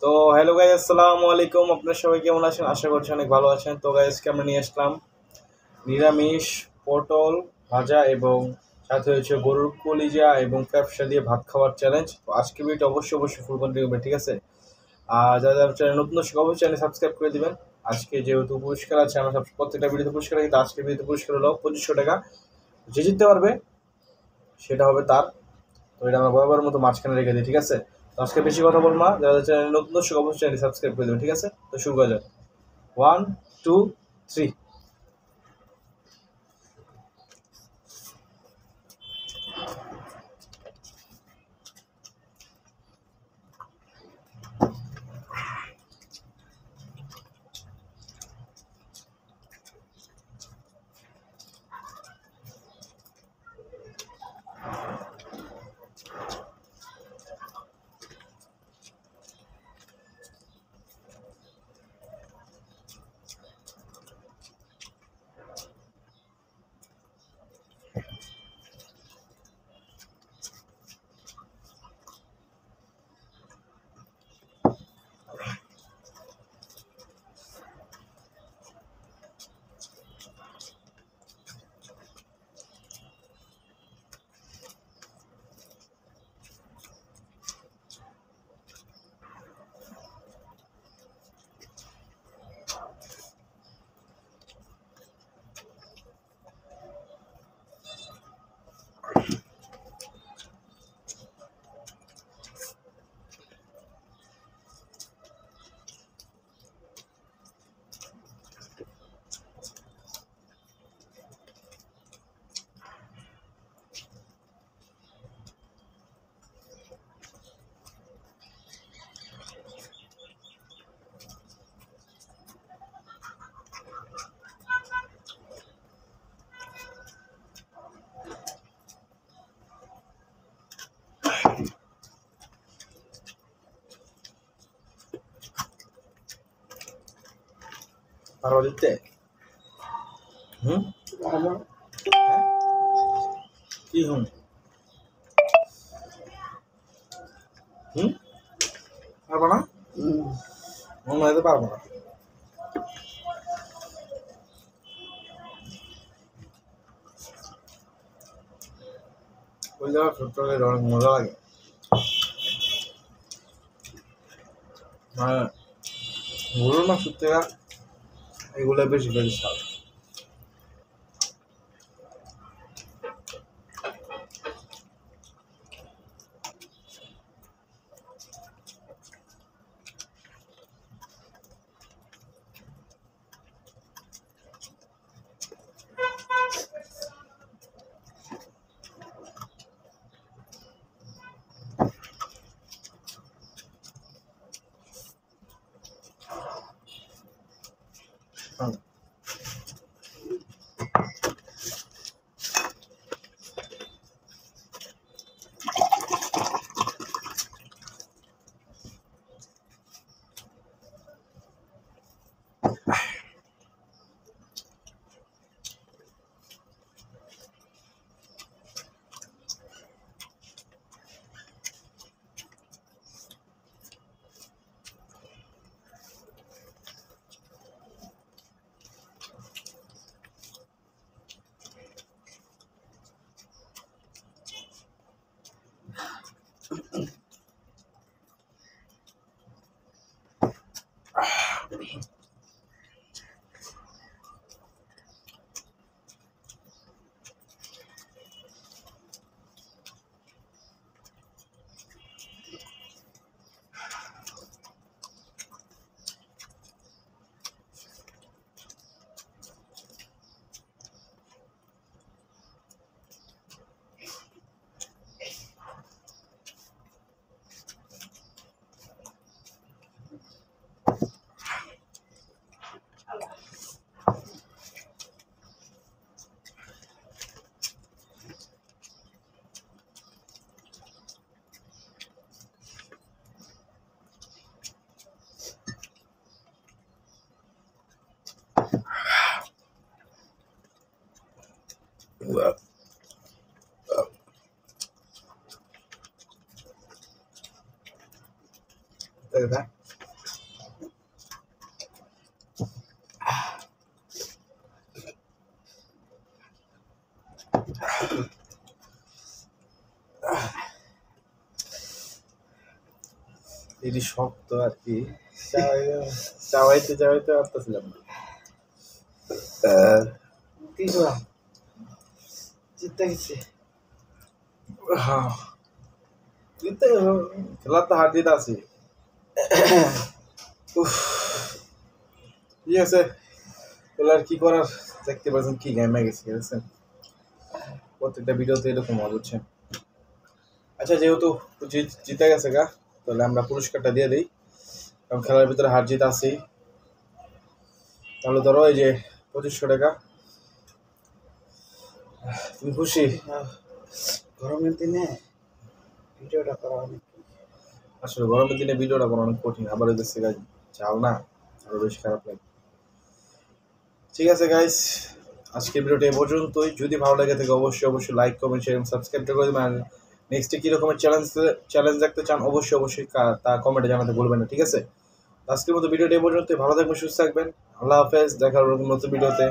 তো hello guys, আসসালামু আলাইকুম। আপনার সবাই কেমন আছেন? আশা করছি অনেক ভালো আছেন। তো গাইজকে আমরা নিয়ে আসলাম নিরামিষ পটল ভাজা এবং সাথে হচ্ছে গরুর কলিজা এবং ক্যাপসা দিয়ে ভাত খাওয়ার চ্যালেঞ্জ। তো আজকে ভিডিওটা অবশ্যই ফুল কন্টিনিউ করবেন, ঠিক আছে? আর যারা যারা চ্যানেল নতুন দর্শক অবশ্যই চ্যানেল সাবস্ক্রাইব করে দিবেন। আজকে যেহেতু পুরস্কার আছে, আমরা প্রত্যেকটা ভিডিওতে পুরস্কার আছে, আজকে ভিডিওতে পুরস্কার হলো 2500 টাকা। যে জিততে পারবে সেটা হবে তার। তো এটা আমরা বরাবর মতো মাঝখানে রেখে দিই, ঠিক আছে? তো আজকে বেশি কথা বলবো না, যারা চ্যানেল নতুন দর্শক অবশ্যই চ্যানেল সাবস্ক্রাইব করে দেবেন, ঠিক আছে? তো শুরু করা যাক। 1, 2, 3। পারবা দিতে? হুম? কি হুম? হুম? পারবা না? মনে হয় তো পারবো না। ওই জায়গা ছোট্ট অনেক মজা লাগে। মানে গরুর মাংসের থেকে এগুলো বেশি বেশি স্বাদ। হুম। এটি শক্ত আর কি, চাবাইতে চাবাইতে পারতেছিলাম না। কি করা জিততে গেছি। খেলার তো হার জিত আছে। ঠিক আছে, এবার কি করার, দেখতে পাচ্ছেন কি গেমে গেছে, ঠিক আছে, প্রত্যেকটা ভিডিওতে এরকম হচ্ছে। আচ্ছা, যেহেতু জিতে গেছে গা, তাহলে আমরা পুরস্কারটা দিয়ে দিই, কারণ খেলার ভিতরে হার জিত আছেই। তাহলে ধরো এই যে 2500 টাকা। তুমি খুশি? গরমের দিনে ভিডিওটা করা অনেক, আসলে গরমের দিনে ভিডিওটা করা অনেক কঠিন, আবার ওই দেশে চাল না, আরো বেশি খারাপ লাগে। ঠিক আছে গাইস, আজকের ভিডিওটা এই পর্যন্তই। যদি ভালো লাগে থাকে অবশ্যই লাইক কমেন্ট শেয়ার এবং সাবস্ক্রাইব করে দেবেন। আর নেক্সটে কী রকমের চ্যালেঞ্জ দেখতে চান অবশ্যই তা কমেন্টে জানাতে ভুলবেন না, ঠিক আছে। আজকের মতো ভিডিওটা এই পর্যন্তই। ভালো থাকবেন, সুস্থ থাকবেন, আল্লাহ হাফেজ, দেখা হবে নতুন ভিডিওতে।